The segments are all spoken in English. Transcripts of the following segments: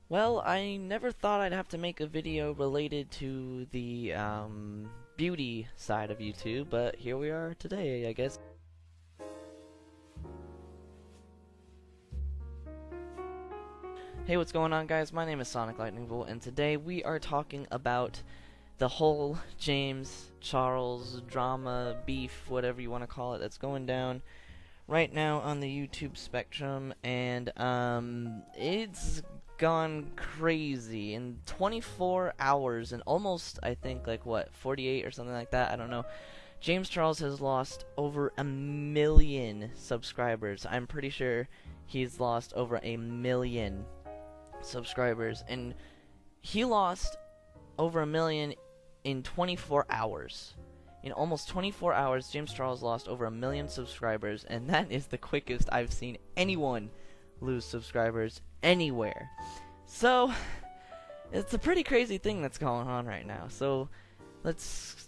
Well, I never thought I'd have to make a video related to the beauty side of YouTube, but here we are today, I guess. Hey, what's going on, guys? My name is Sonic Lightningbolt, and today we are talking about the whole James Charles drama, beef, whatever you want to call it, that's going down right now on the YouTube spectrum, and it's gone crazy in 24 hours, and almost, I think, like, what, 48 or something like that, I don't know. James Charles has lost over 1 million subscribers. I'm pretty sure he's lost over 1 million subscribers, and he lost over 1 million in 24 hours. In almost 24 hours, James Charles lost over 1 million subscribers, and that is the quickest I've seen anyone lose subscribers anywhere. So, it's a pretty crazy thing that's going on right now. So, let's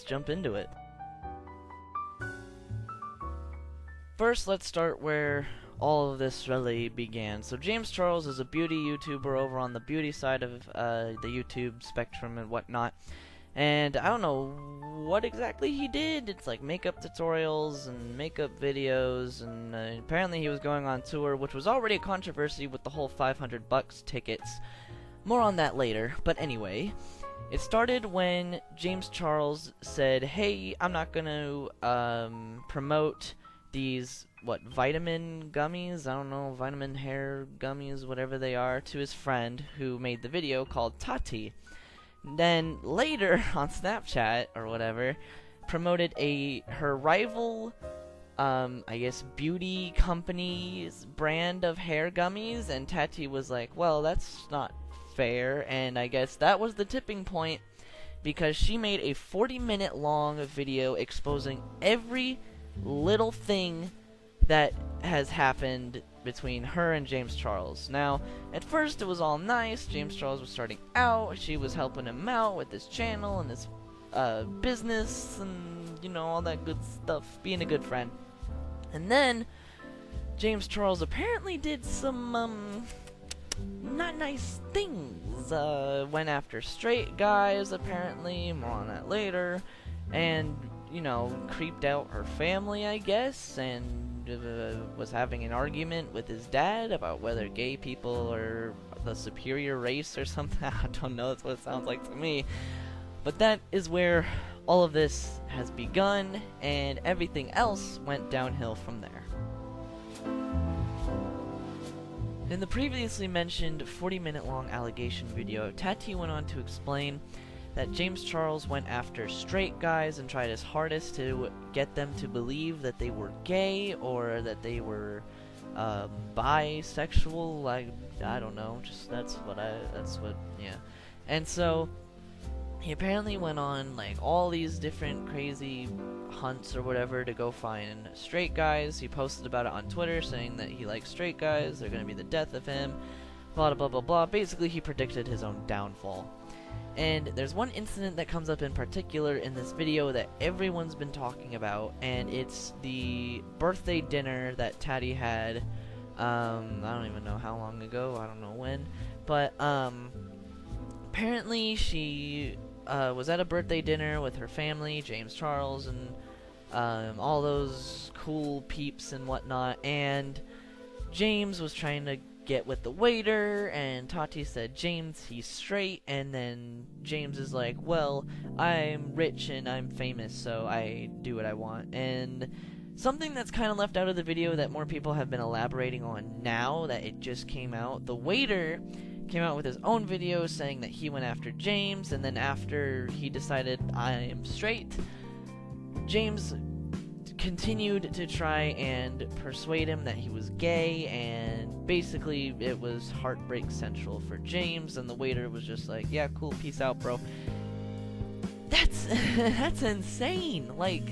jump into it. First, let's start where all of this really began. So James Charles is a beauty YouTuber over on the beauty side of the YouTube spectrum and whatnot. And I don't know what exactly he did. It's like makeup tutorials and makeup videos, and apparently he was going on tour, which was already a controversy with the whole $500 tickets. More on that later, but anyway, it started when James Charles said, hey, I'm not gonna promote these, vitamin gummies? I don't know, vitamin hair gummies, whatever they are, to his friend who made the video called Tati. Then later on Snapchat or whatever, promoted her rival, I guess, beauty company's brand of hair gummies, and Tati was like, well, that's not fair, and I guess that was the tipping point, because she made a 40-minute long video exposing every little thing that has happened between her and James Charles. Now, at first it was all nice. James Charles was starting out. She was helping him out with his channel and his business and, you know, all that good stuff, being a good friend. And then James Charles apparently did some not nice things. Went after straight guys, apparently. More on that later. And, you know, creeped out her family, I guess, and was having an argument with his dad about whether gay people are the superior race or something. I don't know, that's what it sounds like to me. But that is where all of this has begun, and everything else went downhill from there. In the previously mentioned 40-minute long allegation video, Tati went on to explain that James Charles went after straight guys and tried his hardest to get them to believe that they were gay or that they were bisexual. I don't know, just yeah. And so he apparently went on like all these different crazy hunts or whatever to go find straight guys. He posted about it on Twitter saying that he likes straight guys, they're gonna be the death of him, blah blah blah blah. Basically, he predicted his own downfall. And there's one incident that comes up in particular in this video that everyone's been talking about, and it's the birthday dinner that Tati had, I don't even know how long ago, I don't know when, but, apparently she, was at a birthday dinner with her family, James Charles, and, all those cool peeps and whatnot, and James was trying to get with the waiter, and Tati said, James, he's straight, and then James is like, well, I'm rich and I'm famous, so I do what I want. And something that's kind of left out of the video that more people have been elaborating on now that it just came out, the waiter came out with his own video saying that he went after James, and then after he decided I am straight, James continued to try and persuade him that he was gay, and basically it was heartbreak central for James, and the waiter was just like, yeah, cool, peace out, bro. That's that's insane. Like,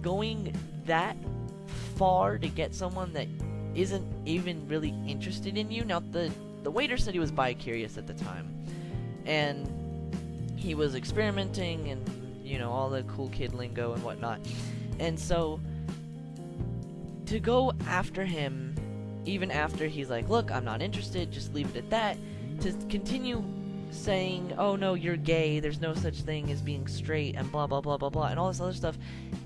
going that far to get someone that isn't even really interested in you. Now, the waiter said he was bi-curious at the time, and he was experimenting and, you know, all the cool kid lingo and whatnot. And so, to go after him even after he's like, look, I'm not interested, just leave it at that, to continue saying, oh no, you're gay, there's no such thing as being straight, and blah blah blah blah blah, and all this other stuff.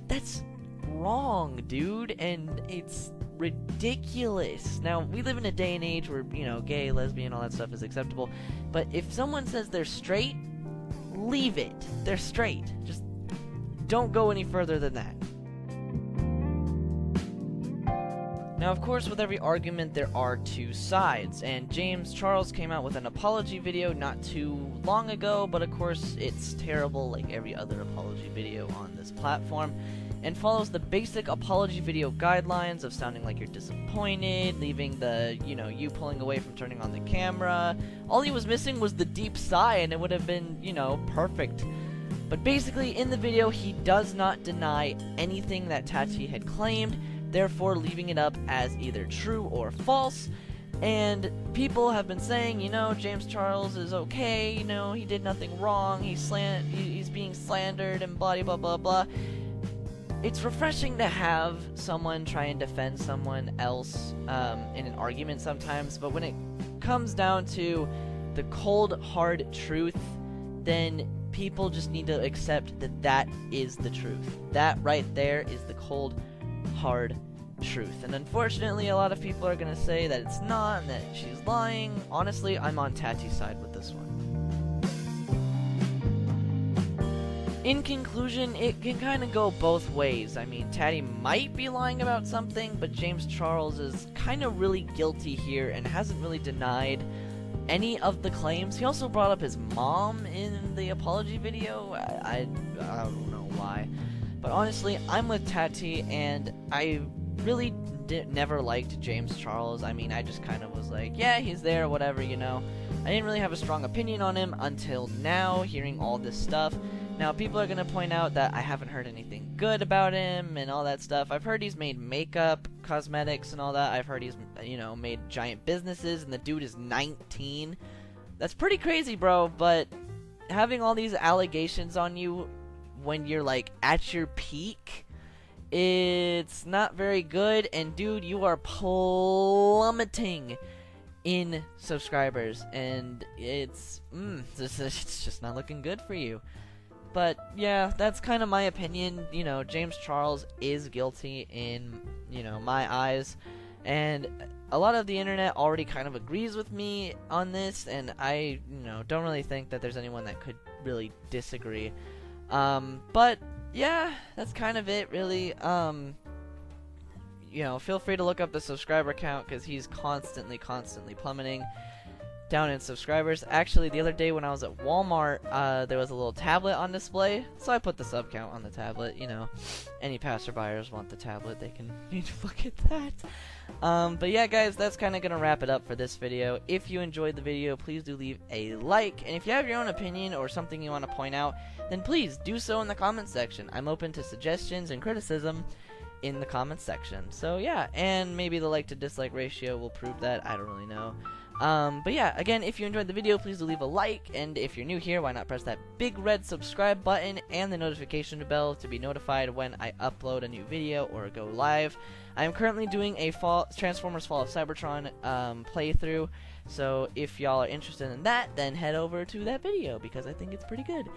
That's wrong, dude, and it's ridiculous. Now, we live in a day and age where, you know, gay, lesbian, all that stuff is acceptable, but if someone says they're straight, leave it. They're straight. Just don't go any further than that. Now, of course, with every argument, there are two sides, and James Charles came out with an apology video not too long ago, but of course, it's terrible like every other apology video on this platform, and follows the basic apology video guidelines of sounding like you're disappointed, leaving the, you know, you pulling away from turning on the camera. All he was missing was the deep sigh, and it would have been, you know, perfect. But basically, in the video, he does not deny anything that Tati had claimed, therefore leaving it up as either true or false. And people have been saying, you know, James Charles is okay, you know, he did nothing wrong, he's being slandered and blah blah blah blah. It's refreshing to have someone try and defend someone else in an argument sometimes, but when it comes down to the cold, hard truth, then people just need to accept that that is the truth. That right there is the cold, hard truth. And unfortunately, a lot of people are going to say that it's not, and that she's lying. Honestly, I'm on Tati's side with this one. In conclusion, it can kind of go both ways. I mean, Tati might be lying about something, but James Charles is kind of really guilty here and hasn't really denied any of the claims. He also brought up his mom in the apology video. I don't know why. But honestly, I'm with Tati, and I really never liked James Charles. I mean, I just kind of was like, yeah, he's there, whatever, you know. I didn't really have a strong opinion on him until now, hearing all this stuff. Now, people are going to point out that I haven't heard anything good about him and all that stuff. I've heard he's made makeup, cosmetics, and all that. I've heard he's, you know, made giant businesses, and the dude is 19. That's pretty crazy, bro, but having all these allegations on you when you're, like, at your peak, it's not very good, and dude, you are plummeting in subscribers, and it's just not looking good for you. But yeah, that's kind of my opinion. You know, James Charles is guilty in, you know, my eyes, and a lot of the internet already kind of agrees with me on this, and I, you know, don't really think that there's anyone that could really disagree. But yeah, that's kind of it, really. You know, feel free to look up the subscriber count, because he's constantly plummeting down in subscribers. Actually, the other day when I was at Walmart, there was a little tablet on display, so I put the sub count on the tablet. You know, any passerbyers want the tablet, they can look at that. But yeah, guys, that's kind of gonna wrap it up for this video. If you enjoyed the video, please do leave a like, and if you have your own opinion or something you want to point out, then please do so in the comments section. I'm open to suggestions and criticism in the comments section. So yeah, and maybe the like to dislike ratio will prove that. I don't really know. But yeah, again, if you enjoyed the video, please do leave a like, and if you're new here, why not press that big red subscribe button and the notification bell to be notified when I upload a new video or go live. I am currently doing a Transformers Fall of Cybertron playthrough, so if y'all are interested in that, then head over to that video, because I think it's pretty good.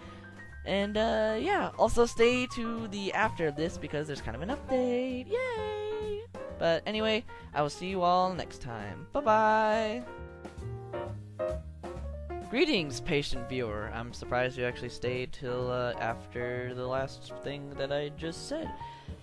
And yeah, also stay to the after this, because there's kind of an update. Yay! But anyway, I will see you all next time. Bye-bye! Greetings, patient viewer. I'm surprised you actually stayed till after the last thing that I just said.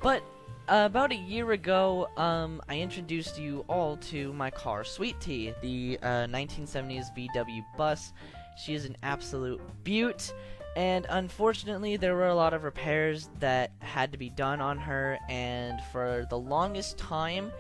But about a year ago, I introduced you all to my car, Sweet Tea, the 1970s VW bus. She is an absolute beaut, and unfortunately there were a lot of repairs that had to be done on her, and for the longest time,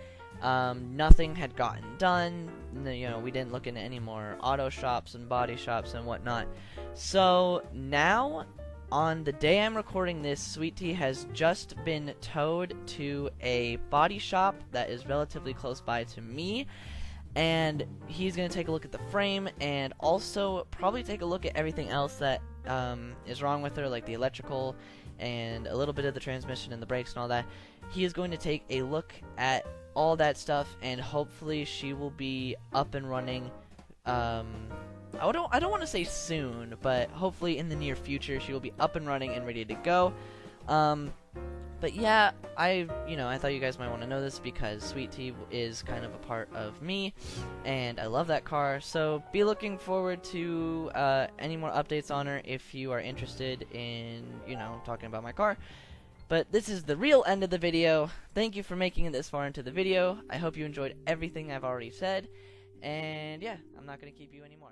nothing had gotten done. You know, we didn't look into any more auto shops and body shops and whatnot. So now, on the day I'm recording this, Sweet Tea has just been towed to a body shop that is relatively close by to me, and he's going to take a look at the frame and also probably take a look at everything else that is wrong with her, like the electrical and a little bit of the transmission and the brakes and all that. He is going to take a look at all that stuff, and hopefully she will be up and running. I don't want to say soon, but hopefully in the near future she will be up and running and ready to go. But yeah, I thought you guys might want to know this because Sweet Tea is kind of a part of me, and I love that car. So be looking forward to any more updates on her if you are interested in, talking about my car. But this is the real end of the video. Thank you for making it this far into the video. I hope you enjoyed everything I've already said. And yeah, I'm not going to keep you anymore.